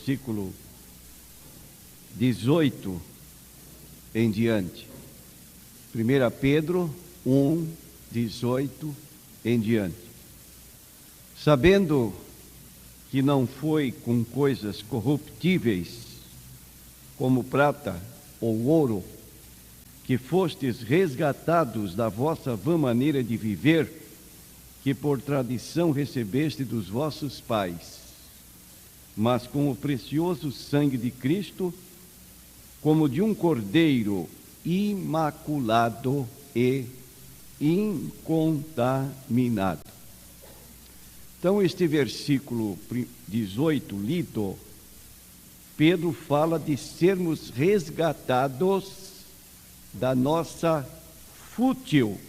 versículo 18 em diante. 1 Pedro 1, 18 em diante. Sabendo que não foi com coisas corruptíveis, como prata ou ouro, que fostes resgatados da vossa vã maneira de viver, que por tradição recebeste dos vossos pais, mas com o precioso sangue de Cristo, como de um cordeiro imaculado e incontaminado. Então, este versículo 18 lido, Pedro fala de sermos resgatados da nossa fútil,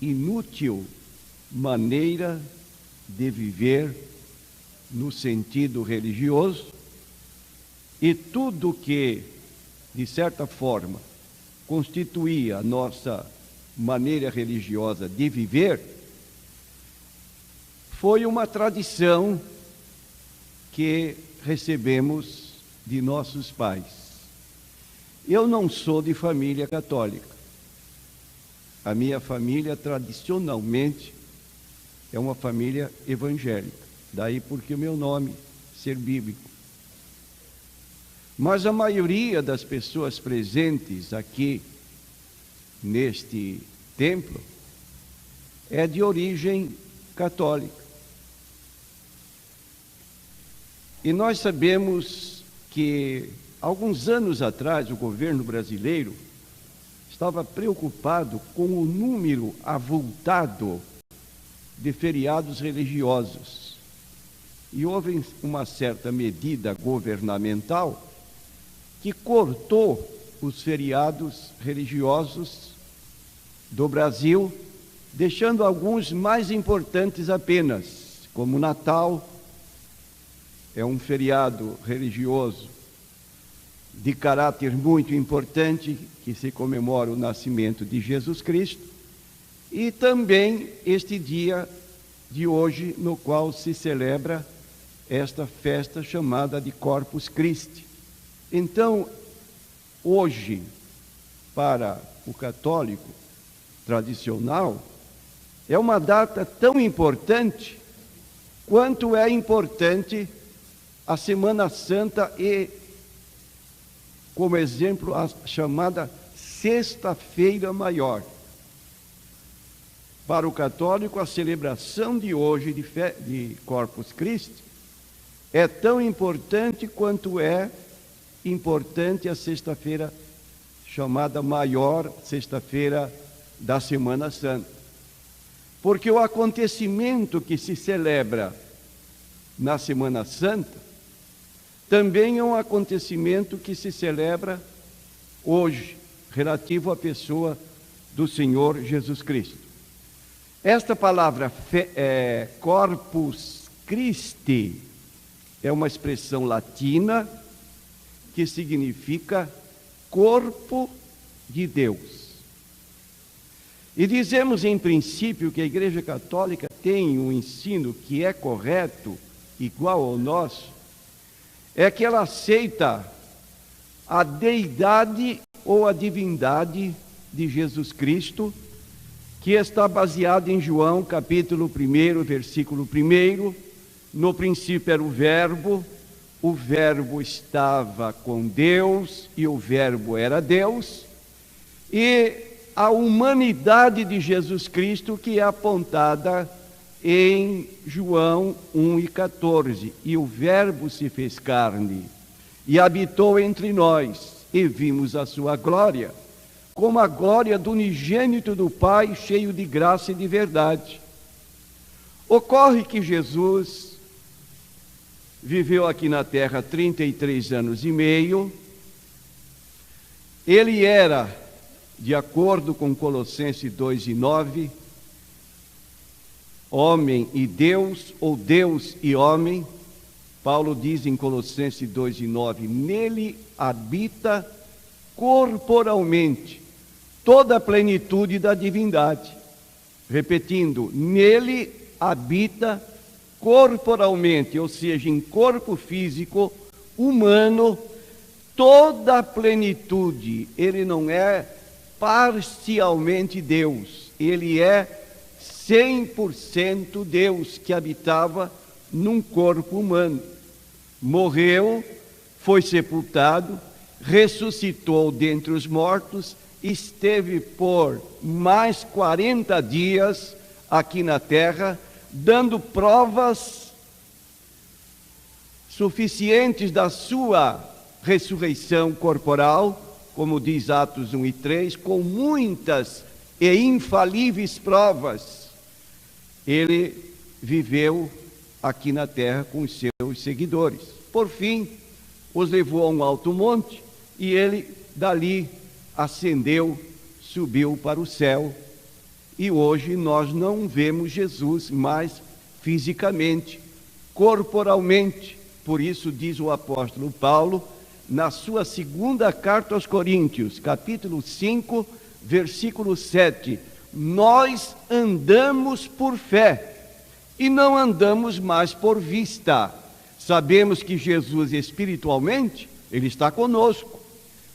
inútil maneira de viver no sentido religioso, e tudo que, de certa forma, constituía a nossa maneira religiosa de viver, foi uma tradição que recebemos de nossos pais. Eu não sou de família católica. A minha família, tradicionalmente, é uma família evangélica. Daí porque o meu nome, ser bíblico. Mas a maioria das pessoas presentes aqui, neste templo, é de origem católica. E nós sabemos que, alguns anos atrás, o governo brasileiro estava preocupado com o número avultado de feriados religiosos. E houve uma certa medida governamental que cortou os feriados religiosos do Brasil, deixando alguns mais importantes apenas, como Natal, é um feriado religioso de caráter muito importante, que se comemora o nascimento de Jesus Cristo, e também este dia de hoje, no qual se celebra esta festa chamada de Corpus Christi. Então, hoje, para o católico tradicional, é uma data tão importante quanto é importante a Semana Santa e, como exemplo, a chamada Sexta-feira Maior. Para o católico, a celebração de hoje de Corpus Christi é tão importante quanto é importante a sexta-feira chamada Maior, Sexta-feira da Semana Santa. Porque o acontecimento que se celebra na Semana Santa também é um acontecimento que se celebra hoje, relativo à pessoa do Senhor Jesus Cristo. Esta palavra Corpus Christi é uma expressão latina que significa corpo de Deus. E dizemos em princípio que a Igreja Católica tem um ensino que é correto, igual ao nosso, é que ela aceita a deidade ou a divindade de Jesus Cristo, que está baseado em João, capítulo 1, versículo 1. No princípio era o Verbo estava com Deus e o Verbo era Deus, e a humanidade de Jesus Cristo que é apontada em João 1:14, e o Verbo se fez carne e habitou entre nós, e vimos a sua glória, como a glória do unigênito do Pai, cheio de graça e de verdade. Ocorre que Jesus viveu aqui na terra 33 anos e meio, ele era, de acordo com Colossenses 2:9, homem e Deus, ou Deus e homem. Paulo diz em Colossenses 2:9, nele habita corporalmente toda a plenitude da divindade. Repetindo, nele habita corporalmente, ou seja, em corpo físico, humano, toda a plenitude. Ele não é parcialmente Deus, ele é 100% Deus que habitava num corpo humano. Morreu, foi sepultado, ressuscitou dentre os mortos, esteve por mais 40 dias aqui na terra, dando provas suficientes da sua ressurreição corporal, como diz Atos 1 e 3, com muitas e infalíveis provas. Ele viveu aqui na terra com os seus seguidores. Por fim, os levou a um alto monte e ele dali ascendeu, subiu para o céu. E hoje nós não vemos Jesus mais fisicamente, corporalmente. Por isso diz o apóstolo Paulo, na sua segunda carta aos Coríntios, capítulo 5, versículo 7, nós andamos por fé e não andamos mais por vista. Sabemos que Jesus espiritualmente, ele está conosco.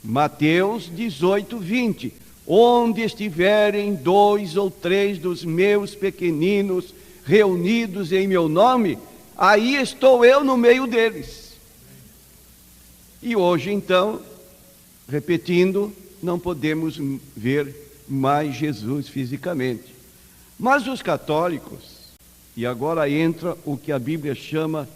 Mateus 18, 20, onde estiverem 2 ou 3 dos meus pequeninos reunidos em meu nome, aí estou eu no meio deles. E hoje, então, repetindo, não podemos ver mais Jesus fisicamente. Mas os católicos, e agora entra o que a Bíblia chama,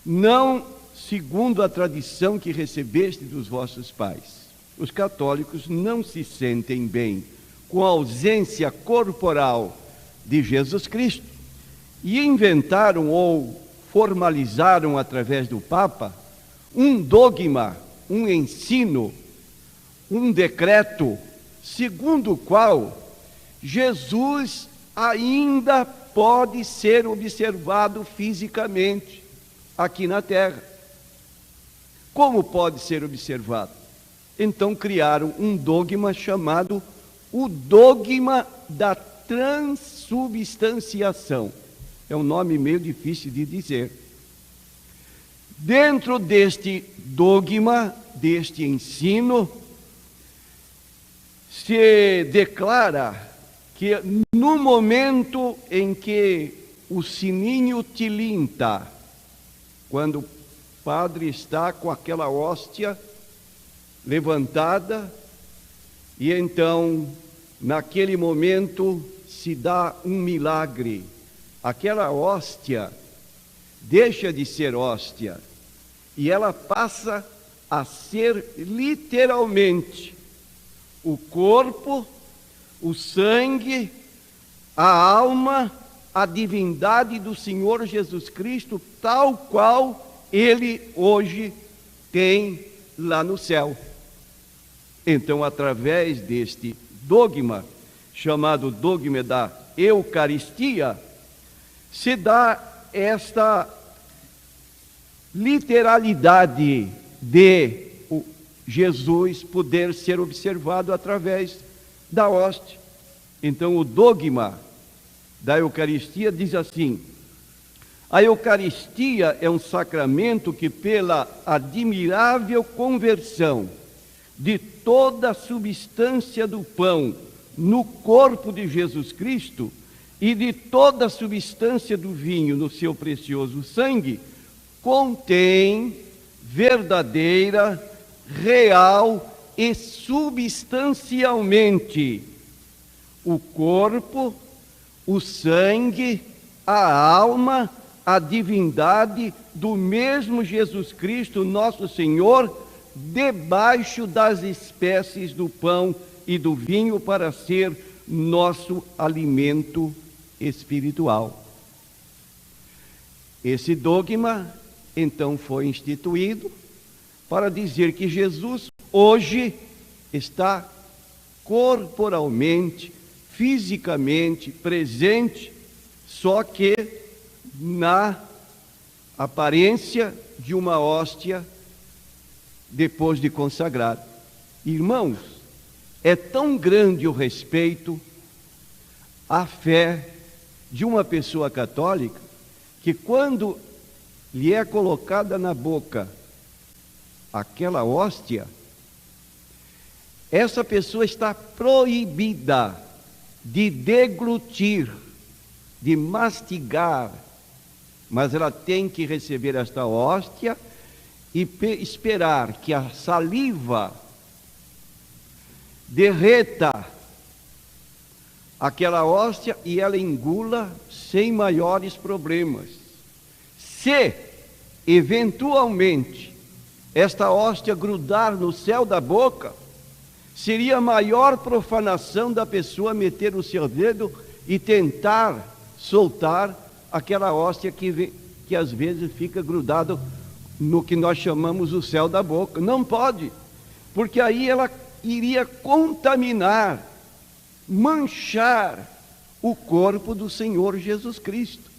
não segundo a tradição que recebeste dos vossos pais. Os católicos não se sentem bem com a ausência corporal de Jesus Cristo e inventaram ou formalizaram através do Papa um dogma, um ensino, um decreto, segundo o qual Jesus ainda pode ser observado fisicamente aqui na terra. Como pode ser observado? Então criaram um dogma chamado o dogma da transubstanciação. É um nome meio difícil de dizer. Dentro deste dogma, deste ensino, se declara que no momento em que o sininho tilinta, quando o padre está com aquela hóstia levantada, e então, naquele momento, se dá um milagre. Aquela hóstia deixa de ser hóstia e ela passa a ser literalmente o corpo, o sangue, a alma, a divindade do Senhor Jesus Cristo, tal qual Ele hoje tem lá no céu. Então, através deste dogma, chamado dogma da Eucaristia, se dá esta literalidade de Jesus poder ser observado através da hóstia. Então, o dogma da Eucaristia diz assim: a Eucaristia é um sacramento que, pela admirável conversão de toda a substância do pão no corpo de Jesus Cristo e de toda a substância do vinho no seu precioso sangue, contém verdadeira, real e substancialmente o corpo, o sangue, a alma, a divindade do mesmo Jesus Cristo, nosso Senhor, debaixo das espécies do pão e do vinho para ser nosso alimento espiritual. Esse dogma, então, foi instituído para dizer que Jesus hoje está corporalmente, fisicamente presente, só que na aparência de uma hóstia depois de consagrado. Irmãos, é tão grande o respeito à fé de uma pessoa católica que quando lhe é colocada na boca aquela hóstia, essa pessoa está proibida de deglutir, de mastigar, mas ela tem que receber esta hóstia e esperar que a saliva derreta aquela hóstia e ela engula sem maiores problemas. Se, eventualmente, esta hóstia grudar no céu da boca, seria a maior profanação da pessoa meter o seu dedo e tentar soltar aquela hóstia que às vezes fica grudado no que nós chamamos o céu da boca. Não pode, porque aí ela iria contaminar, manchar o corpo do Senhor Jesus Cristo.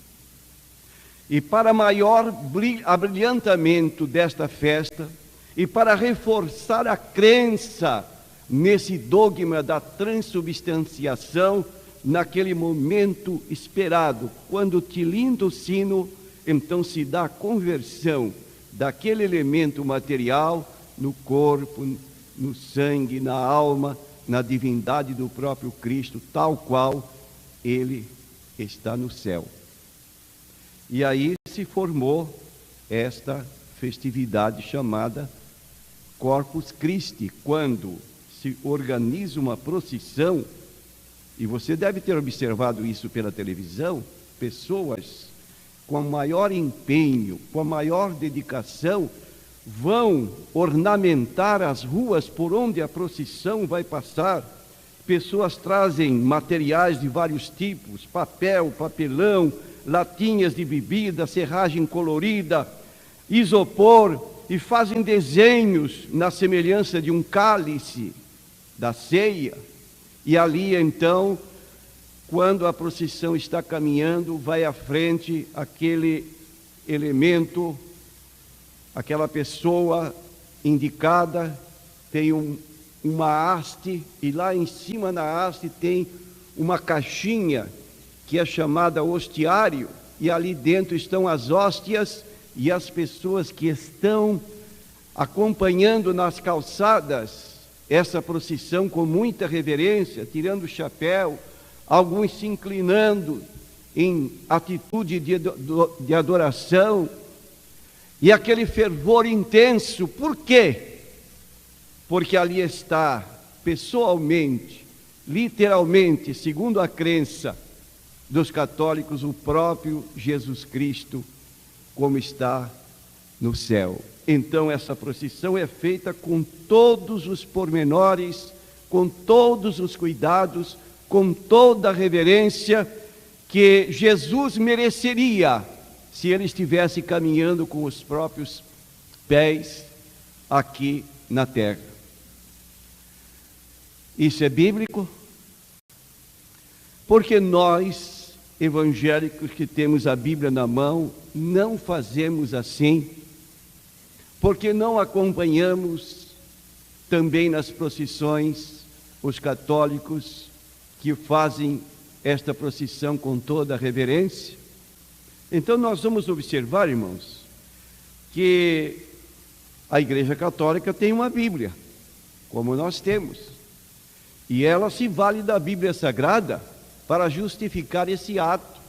E para maior abrilhantamento desta festa, e para reforçar a crença nesse dogma da transubstanciação, naquele momento esperado, quando tilinda o sino, então se dá a conversão daquele elemento material no corpo, no sangue, na alma, na divindade do próprio Cristo, tal qual ele está no céu. E aí se formou esta festividade chamada Corpus Christi, quando se organiza uma procissão, e você deve ter observado isso pela televisão, pessoas com maior empenho, com maior dedicação, vão ornamentar as ruas por onde a procissão vai passar. Pessoas trazem materiais de vários tipos, papel, papelão, latinhas de bebida, serragem colorida, isopor, e fazem desenhos na semelhança de um cálice da ceia. E ali então, quando a procissão está caminhando, vai à frente aquele elemento, aquela pessoa indicada, tem uma haste, e lá em cima na haste tem uma caixinha que é chamada hostiário, e ali dentro estão as hóstias, e as pessoas que estão acompanhando nas calçadas essa procissão com muita reverência, tirando o chapéu, alguns se inclinando em atitude de adoração, e aquele fervor intenso. Por quê? Porque ali está, pessoalmente, literalmente, segundo a crença dos católicos, o próprio Jesus Cristo, como está no céu. Então essa procissão é feita com todos os pormenores, com todos os cuidados, com toda a reverência que Jesus mereceria se ele estivesse caminhando com os próprios pés aqui na terra. Isso é bíblico? Porque nós, evangélicos que temos a Bíblia na mão, não fazemos assim, porque não acompanhamos também nas procissões os católicos que fazem esta procissão com toda a reverência. Então nós vamos observar, irmãos, que a Igreja Católica tem uma Bíblia, como nós temos, e ela se vale da Bíblia Sagrada para justificar esse ato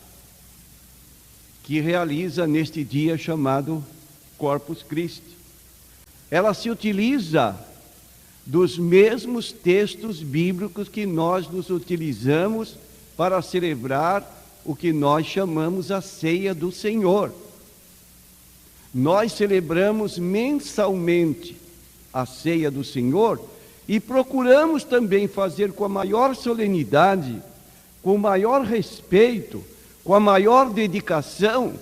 que realiza neste dia chamado Corpus Christi. Ela se utiliza dos mesmos textos bíblicos que nós nos utilizamos para celebrar o que nós chamamos a ceia do Senhor. Nós celebramos mensalmente a ceia do Senhor e procuramos também fazer com a maior solenidade, com o maior respeito, com a maior dedicação,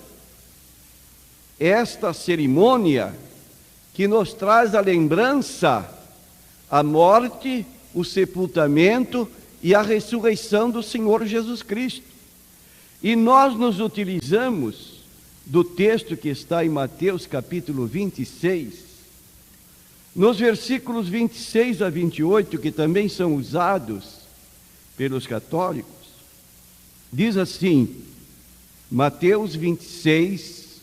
esta cerimônia que nos traz a lembrança, a morte, o sepultamento e a ressurreição do Senhor Jesus Cristo. E nós nos utilizamos do texto que está em Mateus capítulo 26, nos versículos 26 a 28, que também são usados pelos católicos. Diz assim, Mateus 26,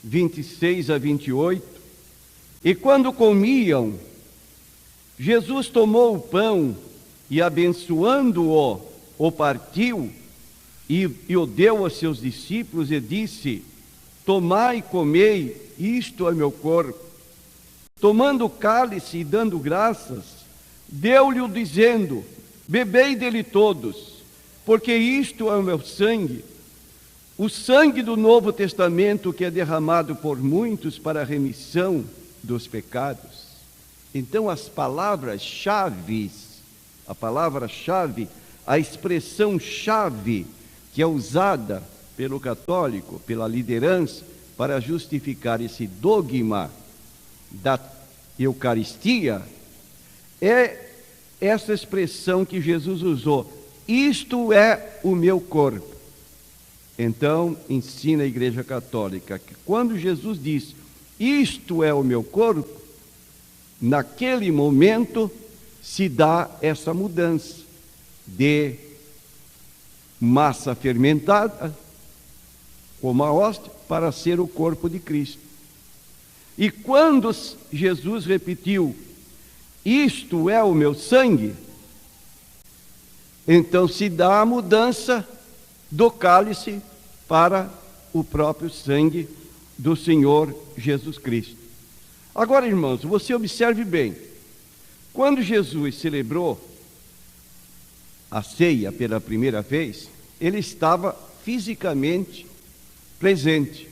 26 a 28, E quando comiam, Jesus tomou o pão e, abençoando-o, o partiu e o deu aos seus discípulos e disse: tomai e comei, isto é meu corpo. Tomando o cálice e dando graças, deu-lhe dizendo: bebei dele todos, porque isto é o meu sangue, o sangue do Novo Testamento, que é derramado por muitos para a remissão dos pecados. Então as palavras-chave, a expressão-chave que é usada pelo católico, pela liderança, para justificar esse dogma da Eucaristia, é essa expressão que Jesus usou: isto é o meu corpo. Então, ensina a Igreja Católica que quando Jesus diz, isto é o meu corpo, naquele momento se dá essa mudança de massa fermentada, como a hóstia, para ser o corpo de Cristo. E quando Jesus repetiu, isto é o meu sangue, então se dá a mudança do cálice para o próprio sangue do Senhor Jesus Cristo. Agora, irmãos, você observe bem, quando Jesus celebrou a ceia pela primeira vez, ele estava fisicamente presente.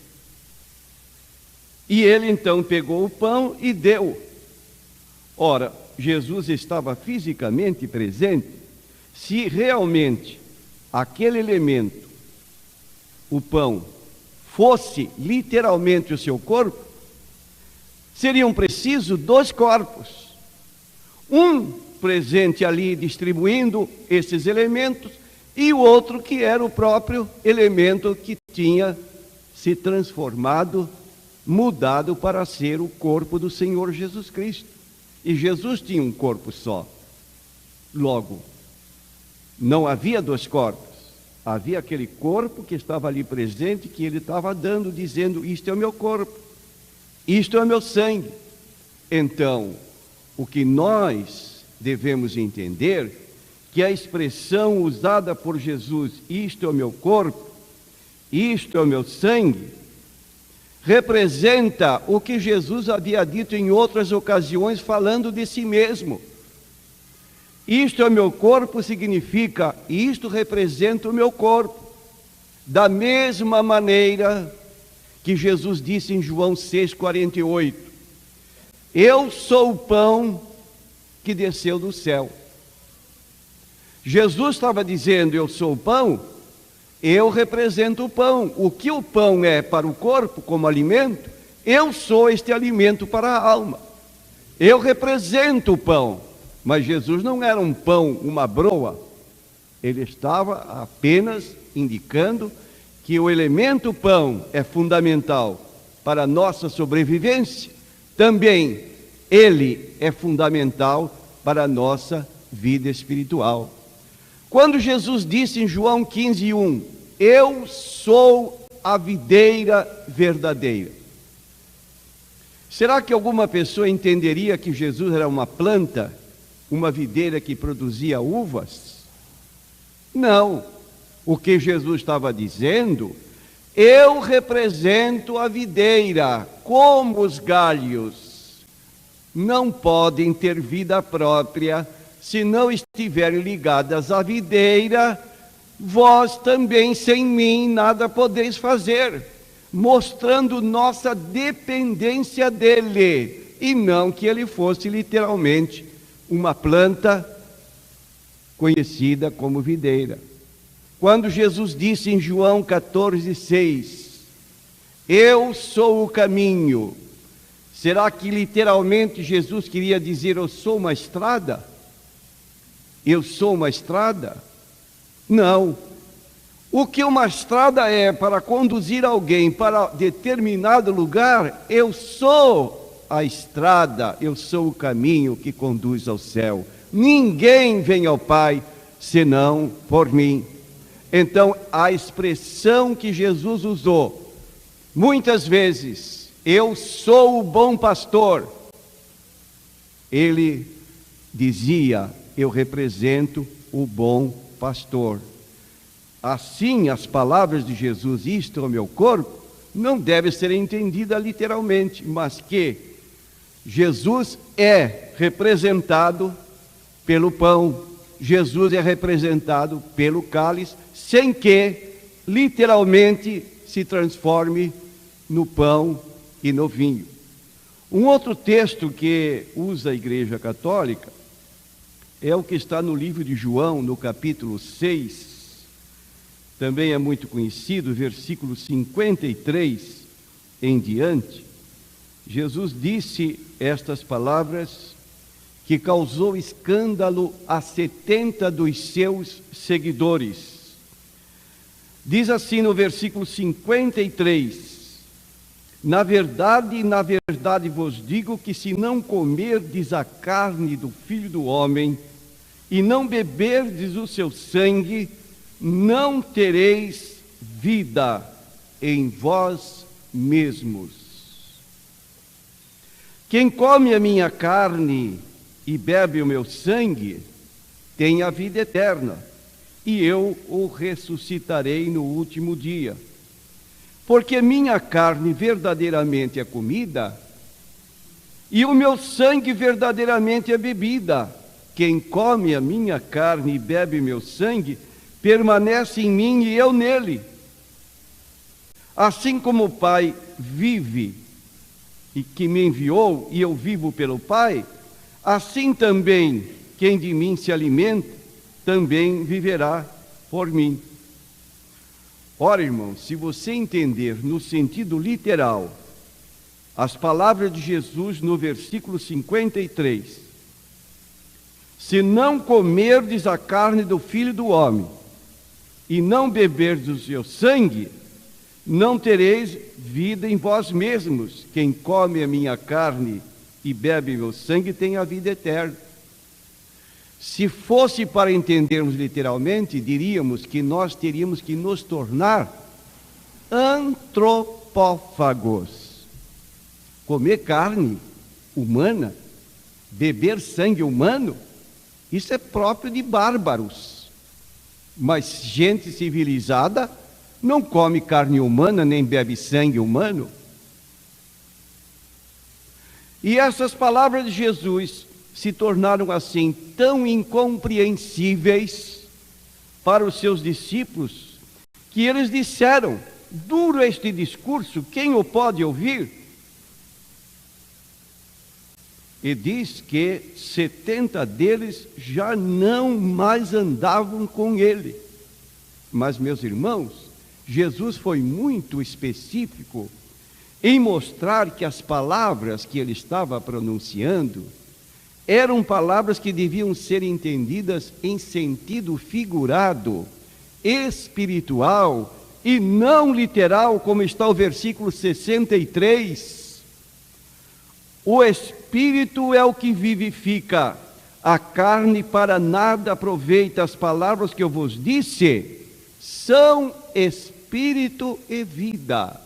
E ele então pegou o pão e deu. Ora, Jesus estava fisicamente presente. Se realmente aquele elemento, o pão, fosse literalmente o seu corpo, seriam precisos 2 corpos. Um presente ali distribuindo esses elementos e o outro que era o próprio elemento que tinha se transformado, mudado para ser o corpo do Senhor Jesus Cristo. E Jesus tinha um corpo só. Logo, não havia 2 corpos. Havia aquele corpo que estava ali presente, que ele estava dando, dizendo, isto é o meu corpo, isto é o meu sangue. Então, o que nós devemos entender, que a expressão usada por Jesus, isto é o meu corpo, isto é o meu sangue, representa o que Jesus havia dito em outras ocasiões, falando de si mesmo. Isto é o meu corpo significa, isto representa o meu corpo. Da mesma maneira que Jesus disse em João 6,48, eu sou o pão que desceu do céu. Jesus estava dizendo, eu sou o pão, eu represento o pão. O que o pão é para o corpo como alimento, eu sou este alimento para a alma. Eu represento o pão. Mas Jesus não era um pão, uma broa. Ele estava apenas indicando que o elemento pão é fundamental para a nossa sobrevivência. Também ele é fundamental para a nossa vida espiritual. Quando Jesus disse em João 15:1, eu sou a videira verdadeira. Será que alguma pessoa entenderia que Jesus era uma planta, uma videira que produzia uvas? Não. O que Jesus estava dizendo, eu represento a videira, como os galhos não podem ter vida própria se não estiverem ligadas à videira, vós também sem mim nada podeis fazer, mostrando nossa dependência dele, e não que ele fosse literalmente uma planta conhecida como videira. Quando Jesus disse em João 14,6, eu sou o caminho, será que literalmente Jesus queria dizer, eu sou uma estrada? Eu sou uma estrada? Não. O que uma estrada é para conduzir alguém para determinado lugar, eu sou a estrada, eu sou o caminho que conduz ao céu. Ninguém vem ao Pai senão por mim. Então, a expressão que Jesus usou, muitas vezes, eu sou o bom pastor, ele dizia: eu represento o bom pastor. Assim, as palavras de Jesus, isto é o meu corpo, não deve ser entendida literalmente, mas que Jesus é representado pelo pão, Jesus é representado pelo cálice, sem que literalmente se transforme no pão e no vinho. Um outro texto que usa a Igreja Católica é o que está no livro de João, no capítulo 6, também é muito conhecido, versículo 53 em diante. Jesus disse estas palavras que causou escândalo a 70 dos seus seguidores. Diz assim no versículo 53: na verdade vos digo que se não comerdes a carne do Filho do Homem e não beberdes o seu sangue, não tereis vida em vós mesmos. Quem come a minha carne e bebe o meu sangue tem a vida eterna, e eu o ressuscitarei no último dia. Porque minha carne verdadeiramente é comida, e o meu sangue verdadeiramente é bebida. Quem come a minha carne e bebe meu sangue, permanece em mim e eu nele. Assim como o Pai vive e que me enviou, e eu vivo pelo Pai, assim também quem de mim se alimenta, também viverá por mim. Ora, irmãos, se você entender no sentido literal as palavras de Jesus no versículo 53, se não comerdes a carne do Filho do Homem e não beberdes o seu sangue, não tereis vida em vós mesmos. Quem come a minha carne e bebe meu sangue tem a vida eterna. Se fosse para entendermos literalmente, diríamos que nós teríamos que nos tornar antropófagos. Comer carne humana, beber sangue humano, isso é próprio de bárbaros. Mas gente civilizada não come carne humana, nem bebe sangue humano. E essas palavras de Jesus se tornaram assim tão incompreensíveis para os seus discípulos, que eles disseram: duro este discurso, quem o pode ouvir? E diz que 70 deles já não mais andavam com ele. Mas, meus irmãos, Jesus foi muito específico em mostrar que as palavras que ele estava pronunciando eram palavras que deviam ser entendidas em sentido figurado, espiritual e não literal, como está o versículo 63. O Espírito é o que vivifica, a carne para nada aproveita. As palavras que eu vos disse são Espírito e vida.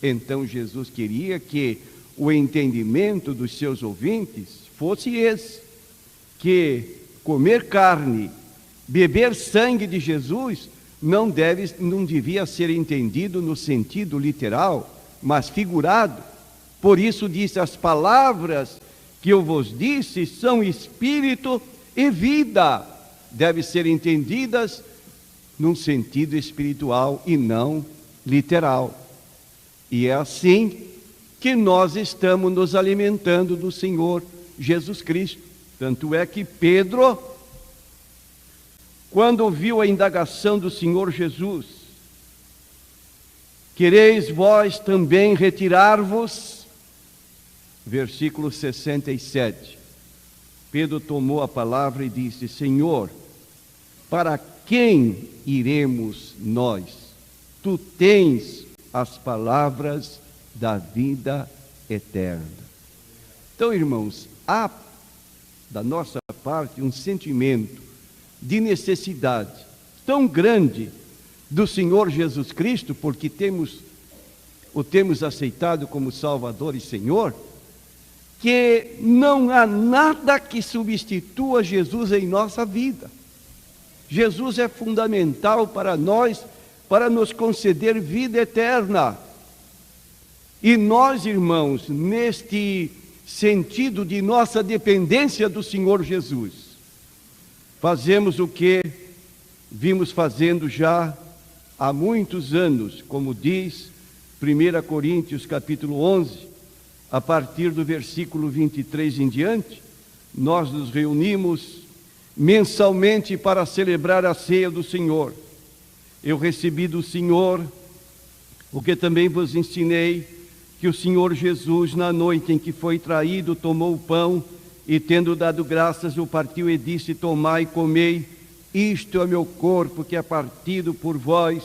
Então Jesus queria que o entendimento dos seus ouvintes fosse esse, que comer carne, beber sangue de Jesus não devia ser entendido no sentido literal, mas figurado. Por isso disse: as palavras que eu vos disse são espírito e vida. Devem ser entendidas num sentido espiritual e não literal. E é assim que nós estamos nos alimentando do Senhor Jesus Cristo. Tanto é que Pedro, quando ouviu a indagação do Senhor Jesus: quereis vós também retirar-vos? Versículo 67. Pedro tomou a palavra e disse: Senhor, para quem iremos nós? Tu tens as palavras da vida eterna. Então, irmãos, há da nossa parte um sentimento de necessidade tão grande do Senhor Jesus Cristo, porque o temos aceitado como Salvador e Senhor, que não há nada que substitua Jesus em nossa vida. Jesus é fundamental para nós, para nos conceder vida eterna. E nós, irmãos, neste sentido de nossa dependência do Senhor Jesus, fazemos o que vimos fazendo já há muitos anos, como diz 1 Coríntios capítulo 11, a partir do versículo 23 em diante, nós nos reunimos mensalmente para celebrar a ceia do Senhor. Eu recebi do Senhor o que também vos ensinei, que o Senhor Jesus, na noite em que foi traído, tomou o pão e, tendo dado graças, o partiu e disse: tomai e comei, isto é o meu corpo que é partido por vós,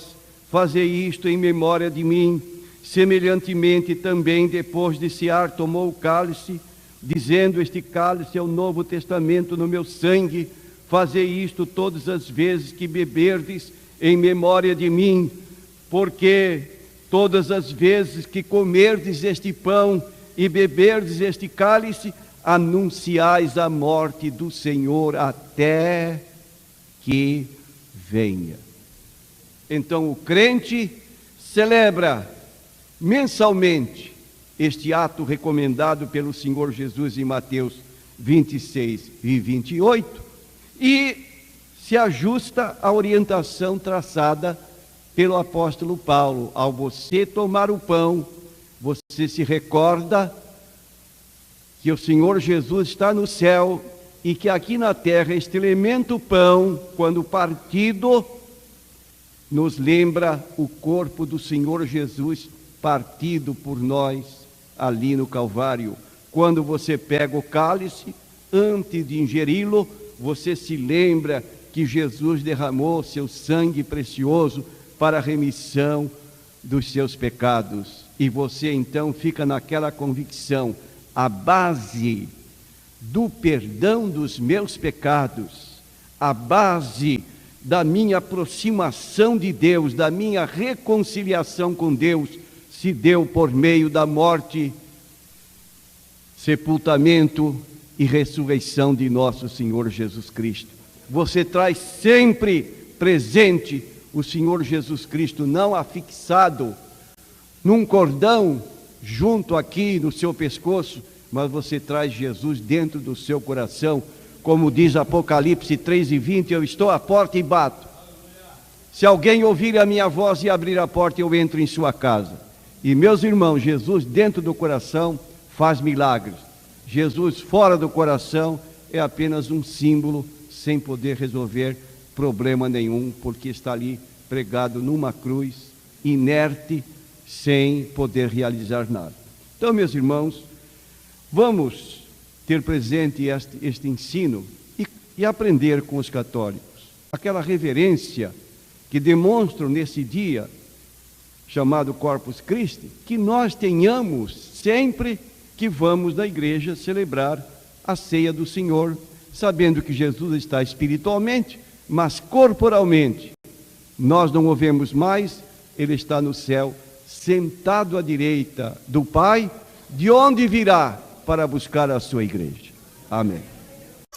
fazei isto em memória de mim. Semelhantemente também, depois de cear, tomou o cálice, dizendo: este cálice é o novo testamento no meu sangue, fazei isto todas as vezes que beberdes em memória de mim, porque todas as vezes que comerdes este pão e beberdes este cálice, anunciais a morte do Senhor até que venha. Então o crente celebra mensalmente este ato recomendado pelo Senhor Jesus em Mateus 26 e 28 e se ajusta à orientação traçada pelo apóstolo Paulo. Ao você tomar o pão, você se recorda que o Senhor Jesus está no céu e que aqui na terra este elemento pão, quando partido, nos lembra o corpo do Senhor Jesus partido por nós ali no Calvário. Quando você pega o cálice, antes de ingeri-lo, você se lembra que Jesus derramou seu sangue precioso para a remissão dos seus pecados. E você então fica naquela convicção: a base do perdão dos meus pecados, a base da minha aproximação de Deus, da minha reconciliação com Deus, se deu por meio da morte, sepultamento e ressurreição de nosso Senhor Jesus Cristo. Você traz sempre presente o Senhor Jesus Cristo, não afixado num cordão junto aqui no seu pescoço, mas você traz Jesus dentro do seu coração, como diz Apocalipse 3:20, eu estou à porta e bato. Se alguém ouvir a minha voz e abrir a porta, eu entro em sua casa. E meus irmãos, Jesus dentro do coração faz milagres. Jesus fora do coração é apenas um símbolo, sem poder resolver problema nenhum, porque está ali pregado numa cruz, inerte, sem poder realizar nada. Então, meus irmãos, vamos ter presente este ensino e aprender com os católicos. Aquela reverência que demonstram nesse dia, chamado Corpus Christi, que nós tenhamos sempre que vamos na igreja celebrar a ceia do Senhor, sabendo que Jesus está espiritualmente, mas corporalmente nós não o vemos mais, ele está no céu, sentado à direita do Pai, de onde virá para buscar a sua igreja. Amém.